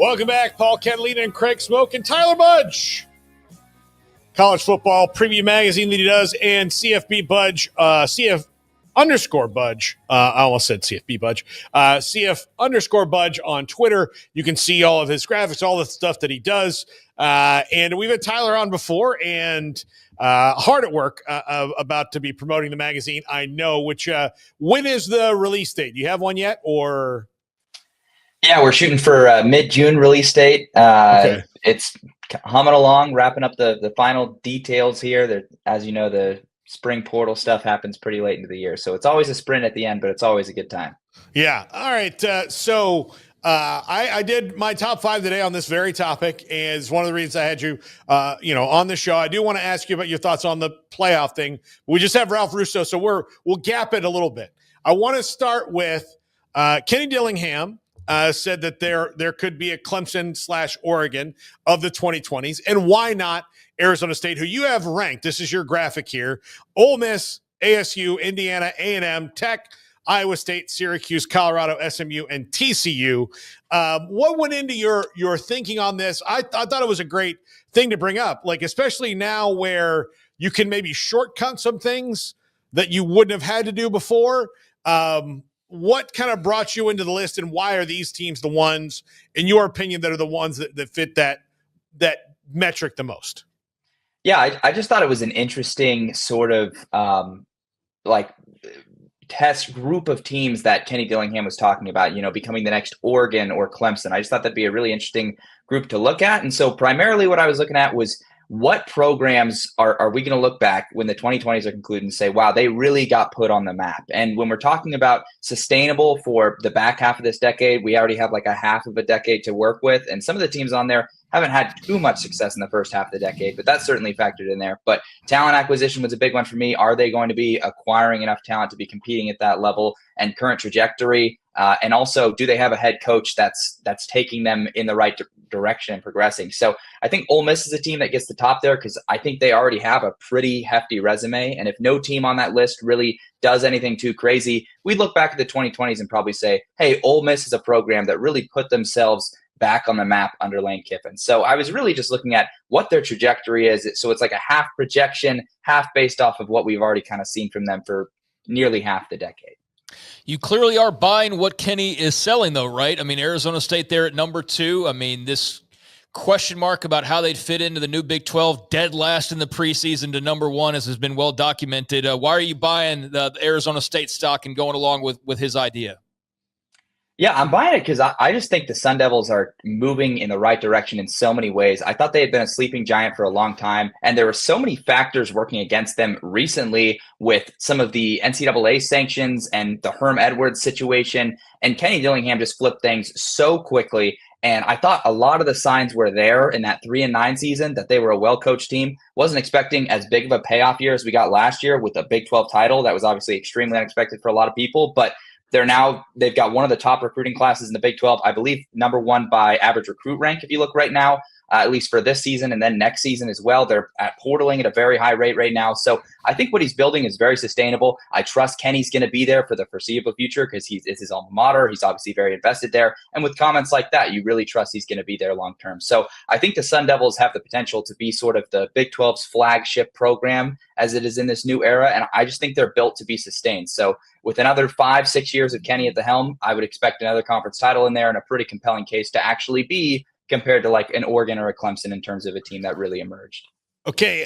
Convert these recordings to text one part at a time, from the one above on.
Welcome back, Paul Catalina and Craig Smoke and Tyler Budge. College football preview magazine that he does, and CFB Budge, CF underscore Budge. I almost said CFB Budge. CF underscore Budge on Twitter. You can see all of his graphics, all the stuff that he does. And we've had Tyler on before, and hard at work about to be promoting the magazine, I know. Which when is the release date? Do you have one yet, or? Yeah, we're shooting for mid-June release date. Okay. It's humming along, wrapping up the final details here. As you know, the spring portal stuff happens pretty late into the year, so it's always a sprint at the end, but it's always a good time. Yeah. All right. So I did my top 5 today on this very topic, and it's one of the reasons I had you, on the show. I do want to ask you about your thoughts on the playoff thing. We just have Ralph Russo, so we'll gap it a little bit. I want to start with Kenny Dillingham. Said that there could be a Clemson/Oregon of the 2020s, and why not Arizona State, who you have ranked? This is your graphic here: Ole Miss, ASU, Indiana, A&M, Tech, Iowa State, Syracuse, Colorado, SMU, and TCU. What went into your thinking on this? I thought it was a great thing to bring up, like especially now where you can maybe shortcut some things that you wouldn't have had to do before. What kind of brought you into the list, and why are these teams the ones, in your opinion, that are the ones that fit that metric the most? Yeah, I just thought it was an interesting sort of test group of teams that Kenny Dillingham was talking about, becoming the next Oregon or Clemson. I just thought that'd be a really interesting group to look at. And so primarily what I was looking at was, what programs are we going to look back when the 2020s are concluded and say, wow, they really got put on the map? And when we're talking about sustainable for the back half of this decade, we already have like a half of a decade to work with. And some of the teams on there haven't had too much success in the first half of the decade, but that's certainly factored in there. But talent acquisition was a big one for me. Are they going to be acquiring enough talent to be competing at that level, and current trajectory? And also, do they have a head coach that's taking them in the right direction and progressing? So I think Ole Miss is a team that gets the top there, because I think they already have a pretty hefty resume. And if no team on that list really does anything too crazy, we'd look back at the 2020s and probably say, hey, Ole Miss is a program that really put themselves back on the map under Lane Kiffin. So I was really just looking at what their trajectory is. So it's like a half projection, half based off of what we've already kind of seen from them for nearly half the decade. You clearly are buying what Kenny is selling, though, right? I mean, Arizona State there at number 2. I mean, this question mark about how they'd fit into the new Big 12, dead last in the preseason to number 1, as has been well documented. Why are you buying the Arizona State stock and going along with his idea? Yeah, I'm buying it because I just think the Sun Devils are moving in the right direction in so many ways. I thought they had been a sleeping giant for a long time, and there were so many factors working against them recently with some of the NCAA sanctions and the Herm Edwards situation. And Kenny Dillingham just flipped things so quickly. And I thought a lot of the signs were there in that 3-9 season that they were a well-coached team. Wasn't expecting as big of a payoff year as we got last year with a Big 12 title. That was obviously extremely unexpected for a lot of people, but they've got one of the top recruiting classes in the Big 12, I believe number 1 by average recruit rank, if you look right now, at least for this season and then next season as well. They're portaling at a very high rate right now. So I think what he's building is very sustainable. I trust Kenny's going to be there for the foreseeable future because it's his alma mater. He's obviously very invested there. And with comments like that, you really trust he's going to be there long term. So I think the Sun Devils have the potential to be sort of the Big 12's flagship program as it is in this new era. And I just think they're built to be sustained. So with another 5-6 years of Kenny at the helm, I would expect another conference title in there and a pretty compelling case to actually be compared to like an Oregon or a Clemson in terms of a team that really emerged. Okay.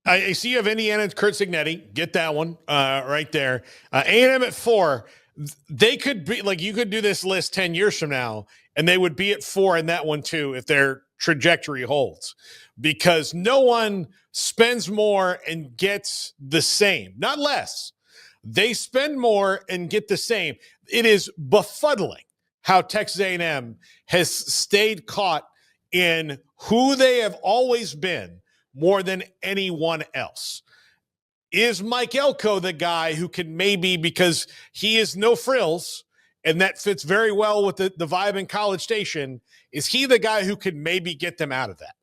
I see you have Indiana, Kurt Signetti. Get that one right there. A&M at 4. They could be like, you could do this list 10 years from now, and they would be at 4 in that one too if their trajectory holds, because no one spends more and gets the same, not less. They spend more and get the same. It is befuddling how Texas A&M has stayed caught in who they have always been more than anyone else. Is Mike Elko the guy who can maybe, because he is no frills, and that fits very well with the vibe in College Station, is he the guy who could maybe get them out of that?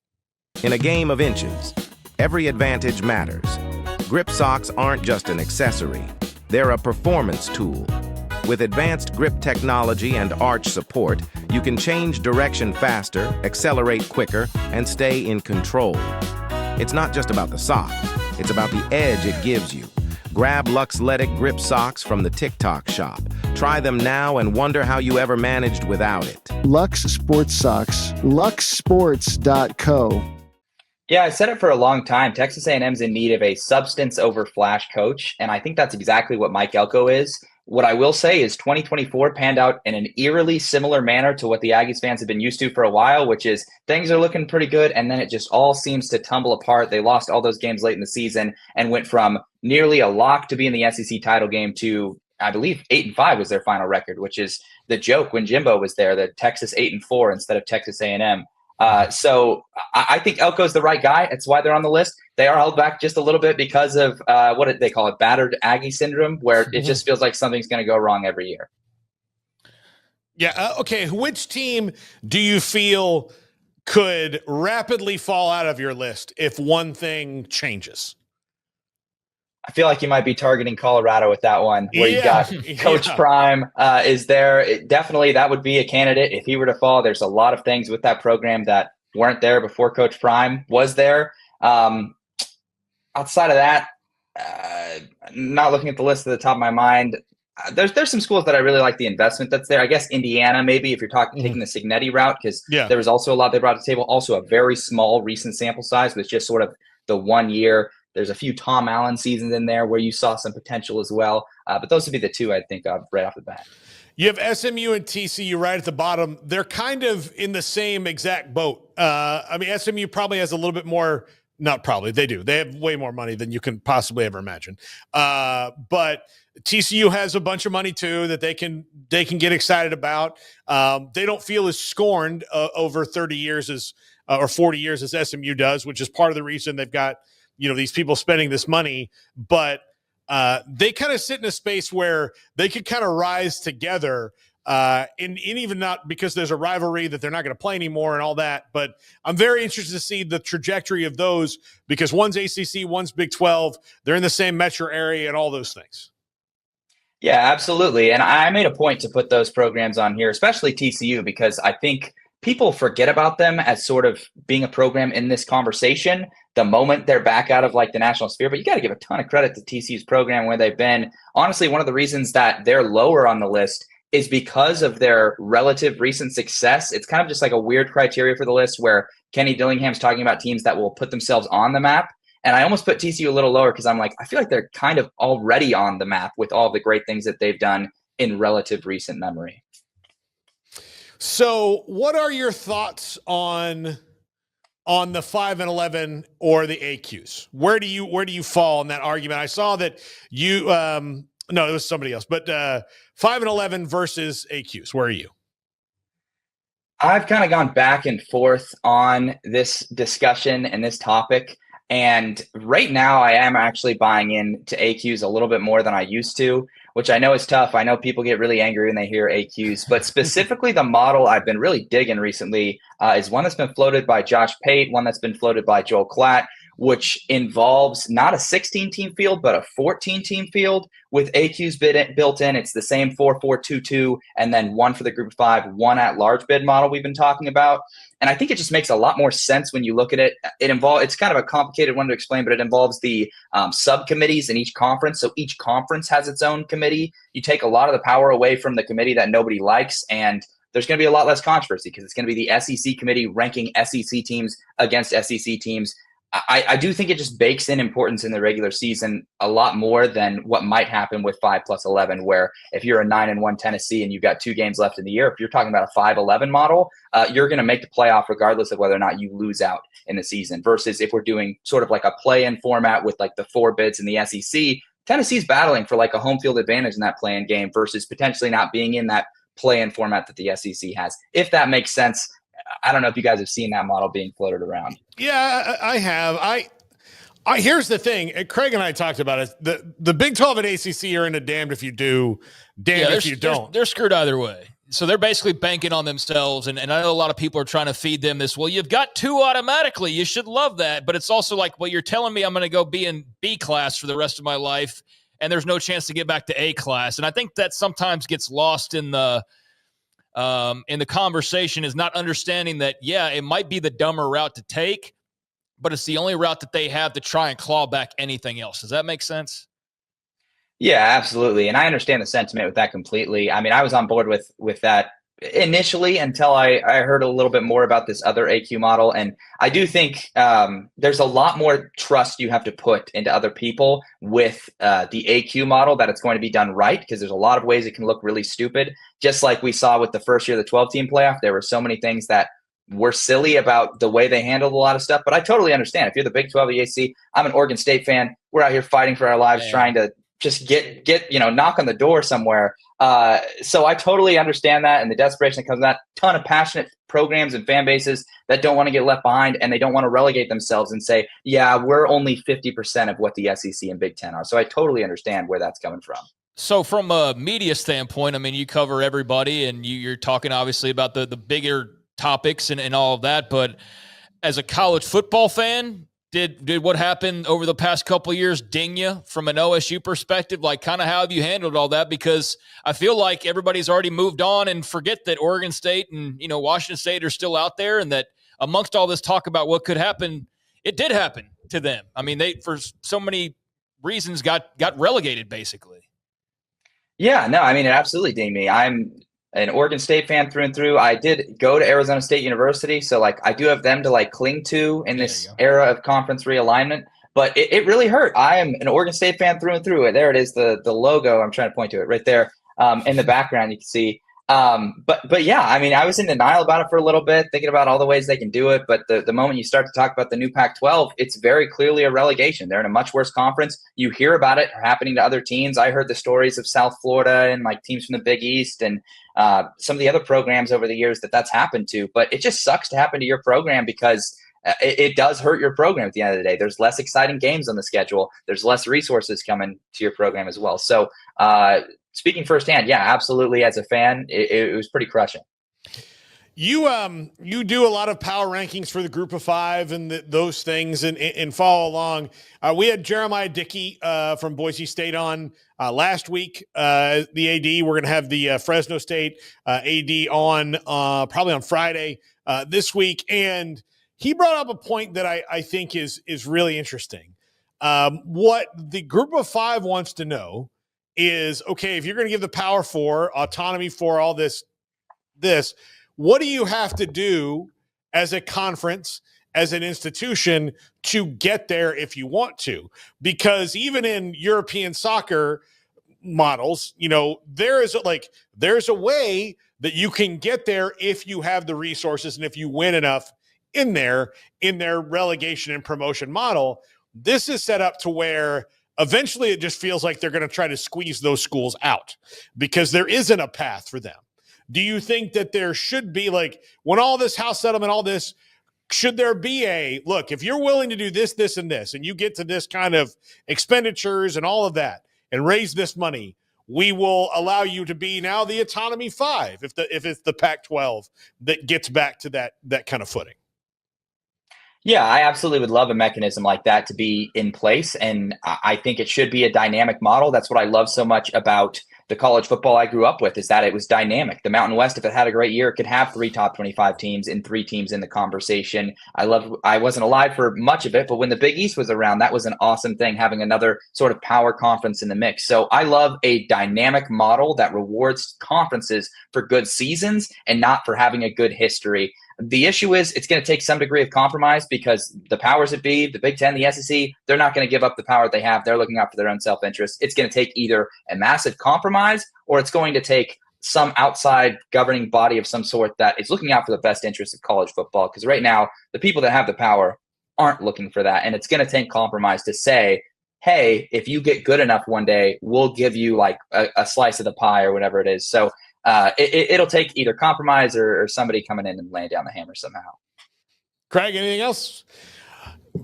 In a game of inches, every advantage matters. Grip socks aren't just an accessory. They're a performance tool. With advanced grip technology and arch support, you can change direction faster, accelerate quicker, and stay in control. It's not just about the sock, it's about the edge it gives you. Grab Luxletic grip socks from the TikTok shop. Try them now and wonder how you ever managed without it. Lux Sports Socks, luxsports.co. Yeah, I said it for a long time. Texas A&M's in need of a substance over flash coach, and I think that's exactly what Mike Elko is. What I will say is 2024 panned out in an eerily similar manner to what the Aggies fans have been used to for a while, which is things are looking pretty good, and then it just all seems to tumble apart. They lost all those games late in the season and went from nearly a lock to be in the SEC title game to, I believe, 8-5 was their final record, which is the joke when Jimbo was there, the Texas 8-4 instead of Texas A&M. So I think Elko's the right guy. That's why they're on the list. They are held back just a little bit because of what did they call it? Battered Aggie syndrome, where it just feels like something's going to go wrong every year. Yeah. Okay. Which team do you feel could rapidly fall out of your list if one thing changes? I feel like you might be targeting Colorado with that one, where you've got Coach Prime is there. Definitely, that would be a candidate if he were to fall. There's a lot of things with that program that weren't there before Coach Prime was there. Outside of that, not looking at the list at the top of my mind, there's some schools that I really like the investment that's there. I guess Indiana, maybe, if you're taking the Signetti route, because there was also a lot they brought to the table. Also a very small recent sample size with just sort of the 1 year. There's a few Tom Allen seasons in there where you saw some potential as well. But those would be the two I'd think of right off the bat. You have SMU and TCU right at the bottom. They're kind of in the same exact boat. I mean, SMU probably has a little bit more. Not probably. They do. They have way more money than you can possibly ever imagine. But TCU has a bunch of money too that they can get excited about. They don't feel as scorned over 30 years as or 40 years as SMU does, which is part of the reason they've got these people spending this money. But they kind of sit in a space where they could kind of rise together. And even not because there's a rivalry that they're not going to play anymore and all that, but I'm very interested to see the trajectory of those because one's ACC, one's Big 12. They're in the same metro area and all those things. Yeah, absolutely. And I made a point to put those programs on here, especially TCU, because I think people forget about them as sort of being a program in this conversation the moment they're back out of like the national sphere. But you got to give a ton of credit to TCU's program where they've been. Honestly, one of the reasons that they're lower on the list is because of their relative recent success. It's kind of just like a weird criteria for the list where Kenny Dillingham's talking about teams that will put themselves on the map. And I almost put TCU a little lower because I'm like, I feel like they're kind of already on the map with all the great things that they've done in relative recent memory. So what are your thoughts on the 5-11 or the AQs? Where do you fall in that argument? I saw that you no, it was somebody else, but 5-11 versus AQs. Where are you? I've kind of gone back and forth on this discussion and this topic. And right now I am actually buying into AQs a little bit more than I used to, which I know is tough. I know people get really angry when they hear AQs, but specifically the model I've been really digging recently is one that's been floated by Josh Pate, one that's been floated by Joel Klatt, which involves not a 16-team field, but a 14-team field with AQs built in. It's the same 4-4-2-2, and then one for the group of five, one at-large bid model we've been talking about. And I think it just makes a lot more sense when you look at it. It's kind of a complicated one to explain, but it involves the subcommittees in each conference. So each conference has its own committee. You take a lot of the power away from the committee that nobody likes, and there's going to be a lot less controversy because it's going to be the SEC committee ranking SEC teams against SEC teams. I do think it just bakes in importance in the regular season a lot more than what might happen with 5+11, where if you're a 9-1 Tennessee and you've got 2 games left in the year, if you're talking about a 5-11 model, you're going to make the playoff regardless of whether or not you lose out in the season. Versus if we're doing sort of like a play-in format with like the 4 bids in the SEC, Tennessee's battling for like a home field advantage in that play-in game versus potentially not being in that play-in format that the SEC has. If that makes sense. I don't know if you guys have seen that model being floated around. Yeah, I have. I here's the thing. Craig and I talked about it. The Big 12 and ACC are in a damned if you do, damned if you don't. They're screwed either way. So they're basically banking on themselves. And I know a lot of people are trying to feed them this. Well, you've got 2 automatically. You should love that. But it's also like, well, you're telling me I'm going to go be in B class for the rest of my life. and there's no chance to get back to A class. And I think that sometimes gets lost in the conversation, is not understanding that, yeah, it might be the dumber route to take, but it's the only route that they have to try and claw back anything else. Does that make sense? Yeah, absolutely. And I understand the sentiment with that completely. I mean, I was on board with that initially until I heard a little bit more about this other AQ model. And I do think there's a lot more trust you have to put into other people with the AQ model, that it's going to be done right, because there's a lot of ways it can look really stupid. Just like we saw with the first year of the 12-team playoff, there were so many things that were silly about the way they handled a lot of stuff. But I totally understand. If you're the Big 12 EAC, I'm an Oregon State fan. We're out here fighting for our lives, trying to just get knock on the door somewhere. So I totally understand that, and the desperation that comes from that. Ton of passionate programs and fan bases that don't want to get left behind, and they don't want to relegate themselves and say, yeah, we're only 50% of what the SEC and Big Ten are. So I totally understand where that's coming from. So from a media standpoint, I mean, you cover everybody, and you're talking obviously about the bigger topics and all of that. But as a college football fan, did what happened over the past couple of years ding you from an OSU perspective? Like, kind of how have you handled all that? Because I feel like everybody's already moved on and forget that Oregon State and, Washington State are still out there, and that amongst all this talk about what could happen, it did happen to them. I mean, they, for so many reasons, got relegated basically. Yeah, no, I mean, it absolutely dinged me. I'm an Oregon State fan through and through. I did go to Arizona State University, so I do have them to cling to in this era of conference realignment. But it really hurt. I am an Oregon State fan through and through. There it is, the logo. I'm trying to point to it right there in the background. You can see. But yeah, I mean, I was in denial about it for a little bit, thinking about all the ways they can do it. But the moment you start to talk about the new Pac-12, it's very clearly a relegation. They're in a much worse conference. You hear about it happening to other teams. I heard the stories of South Florida and teams from the Big East and some of the other programs over the years that's happened to. But it just sucks to happen to your program, because it does hurt your program at the end of the day. There's less exciting games on the schedule. There's less resources coming to your program as well. So speaking firsthand, yeah, absolutely. As a fan, it was pretty crushing. You do a lot of power rankings for the Group of Five and those things, and follow along. We had Jeremiah Dickey from Boise State on last week. The AD. We're going to have the Fresno State AD on probably on Friday this week, and he brought up a point that I think is really interesting. What the Group of Five wants to know is, okay, if you're going to give the Power Four, Autonomy for all this, what do you have to do as a conference, as an institution, to get there if you want to? Because even in European soccer models, there's a way that you can get there if you have the resources and if you win enough in their relegation and promotion model. This is set up to where eventually it just feels like they're going to try to squeeze those schools out because there isn't a path for them. Do you think that there should be, when all this house settlement, all this, should there be a, look, if you're willing to do this, this, and this, and you get to this kind of expenditures and all of that and raise this money, we will allow you to be now the Autonomy 5 if it's the Pac-12 that gets back to that kind of footing? Yeah, I absolutely would love a mechanism like that to be in place. And I think it should be a dynamic model. That's what I love so much about the college football I grew up with, is that it was dynamic. The Mountain West, if it had a great year, it could have 3 top 25 teams and 3 teams in the conversation. I wasn't alive for much of it, but when the Big East was around, that was an awesome thing, having another sort of power conference in the mix. So I love a dynamic model that rewards conferences for good seasons and not for having a good history. The issue is it's going to take some degree of compromise, because the powers that be, the Big Ten, the SEC, they're not going to give up the power they have. They're looking out for their own self-interest. It's going to take either a massive compromise, or it's going to take some outside governing body of some sort that is looking out for the best interest of college football. Because right now, the people that have the power aren't looking for that. And it's going to take compromise to say, hey, if you get good enough one day, we'll give you a slice of the pie or whatever it is. So it'll take either compromise or somebody coming in and laying down the hammer somehow. Craig, anything else?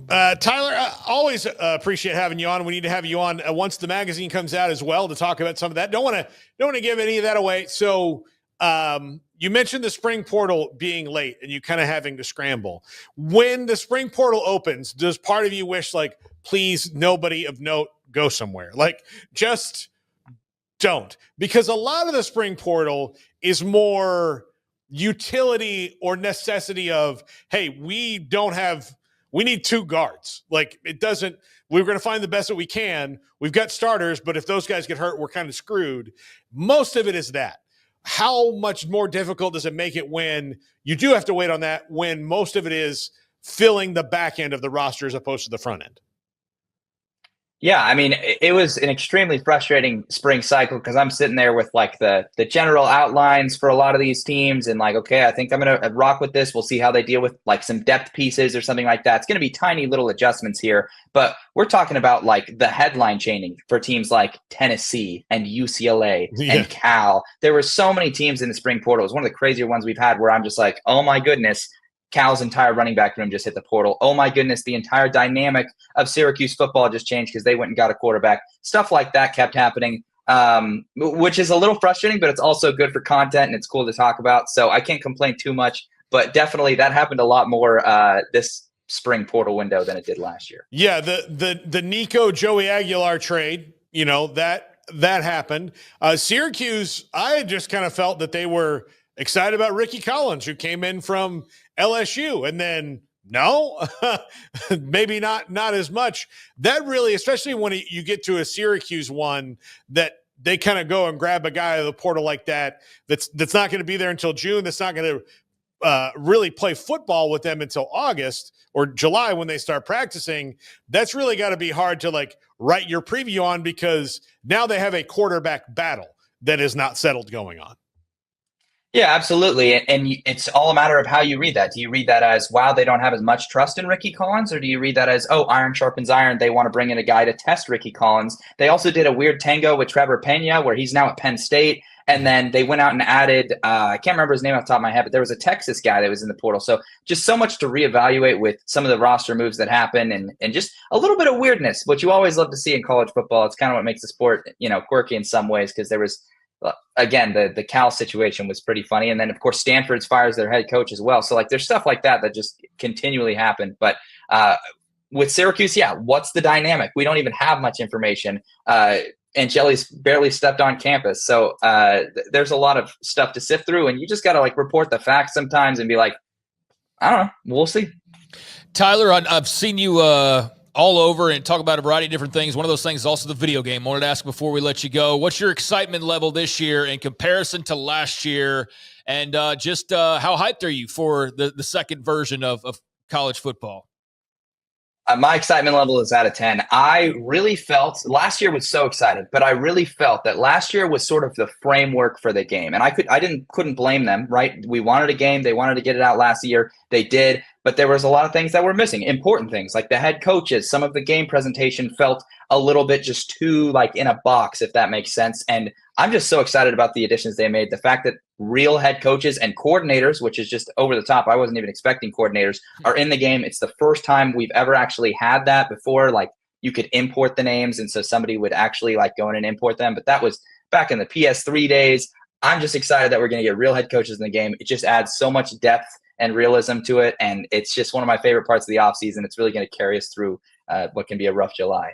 Tyler, I always appreciate having you on. We need to have you on once the magazine comes out as well to talk about some of that. Don't want to give any of that away. So you mentioned the spring portal being late and you kind of having to scramble. When the spring portal opens, does part of you wish, like, please, nobody of note go somewhere? Like, just don't. Because a lot of the spring portal is more utility or necessity of, hey, we need 2 guards. Like, it doesn't, we're going to find the best that we can. We've got starters, but if those guys get hurt, we're kind of screwed. Most of it is that. How much more difficult does it make it when you do have to wait on that, when most of it is filling the back end of the roster as opposed to the front end? Yeah, I mean, it was an extremely frustrating spring cycle because I'm sitting there with like the general outlines for a lot of these teams and like, okay, I think I'm going to rock with this. We'll see how they deal with like some depth pieces or something like that. It's going to be tiny little adjustments here, but we're talking about like the headline changing for teams like Tennessee and UCLA and Cal. There were so many teams in the spring portal. It was one of the crazier ones we've had where I'm just like, oh my goodness, Cal's entire running back room just hit the portal. Oh my goodness, the entire dynamic of Syracuse football just changed because they went and got a quarterback. Stuff like that kept happening, which is a little frustrating, but it's also good for content and it's cool to talk about. So I can't complain too much, but definitely that happened a lot more this spring portal window than it did last year. Yeah, the Nico Joey Aguilar trade, that happened. Syracuse, I just kind of felt that they were excited about Ricky Collins, who came in from LSU, and then no, maybe not as much. That really, especially when you get to a Syracuse one, that they kind of go and grab a guy out of the portal like that, that's not going to be there until June, that's not going to really play football with them until August or July when they start practicing. That's really got to be hard to like write your preview on, because now they have a quarterback battle that is not settled going on. Yeah, absolutely. And it's all a matter of how you read that. Do you read that as, wow, they don't have as much trust in Ricky Collins? Or do you read that as, oh, iron sharpens iron, they want to bring in a guy to test Ricky Collins? They also did a weird tango with Trevor Pena, where he's now at Penn State. And then they went out and added, I can't remember his name off the top of my head, but there was a Texas guy that was in the portal. So just so much to reevaluate with some of the roster moves that happen, and just a little bit of weirdness, which you always love to see in college football. It's kind of what makes the sport, quirky in some ways, because there was, again, the Cal situation was pretty funny. And then, of course, Stanford fires their head coach as well. So, like, there's stuff like that just continually happen. But with Syracuse, yeah, what's the dynamic? We don't even have much information. Angeli's barely stepped on campus. So there's a lot of stuff to sift through. And you just got to, like, report the facts sometimes and be like, I don't know, we'll see. Tyler, I've seen you all over and talk about a variety of different things. One of those things is also the video game. I wanted to ask before we let you go, what's your excitement level this year in comparison to last year? And just how hyped are you for the second version of college football? My excitement level is out of 10. I really felt last year was so exciting, but I really felt that last year was sort of the framework for the game. And I couldn't blame them, right? We wanted a game. They wanted to get it out last year. They did, but there was a lot of things that were missing. Important things like the head coaches. Some of the game presentation felt a little bit just too like in a box, if that makes sense. And I'm just so excited about the additions they made. The fact that real head coaches and coordinators, which is just over the top, I wasn't even expecting coordinators, are in the game. It's the first time we've ever actually had that before. Like, you could import the names, and so somebody would actually like go in and import them. But that was back in the PS3 days. I'm just excited that we're going to get real head coaches in the game. It just adds so much depth and realism to it, and it's just one of my favorite parts of the offseason. It's really going to carry us through what can be a rough July.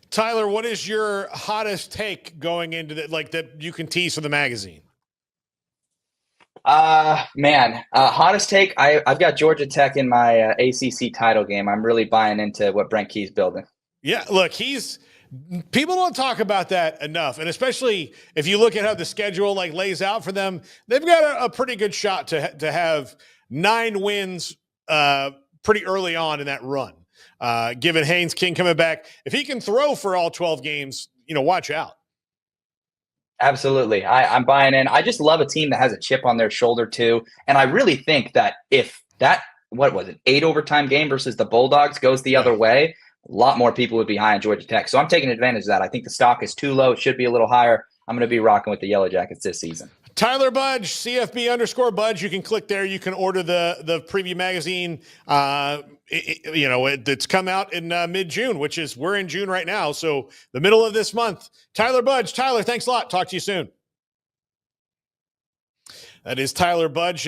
Tyler, what is your hottest take going into that you can tease for the magazine? Hottest take. I've got Georgia Tech in my ACC title game. I'm really buying into what Brent Key's building. Yeah, look, people don't talk about that enough, and especially if you look at how the schedule lays out for them, they've got a pretty good shot to have 9 wins pretty early on in that run. Given Haynes King coming back, if he can throw for all 12 games, watch out. Absolutely. I'm buying in. I just love a team that has a chip on their shoulder too. And I really think that if that, 8 overtime game versus the Bulldogs goes the other way, a lot more people would be high on Georgia Tech. So I'm taking advantage of that. I think the stock is too low. It should be a little higher. I'm going to be rocking with the Yellow Jackets this season. Tyler Budge, CFB_Budge. You can click there. You can order the preview magazine. It's come out in mid-June, we're in June right now. So the middle of this month. Tyler Budge. Tyler, thanks a lot. Talk to you soon. That is Tyler Budge.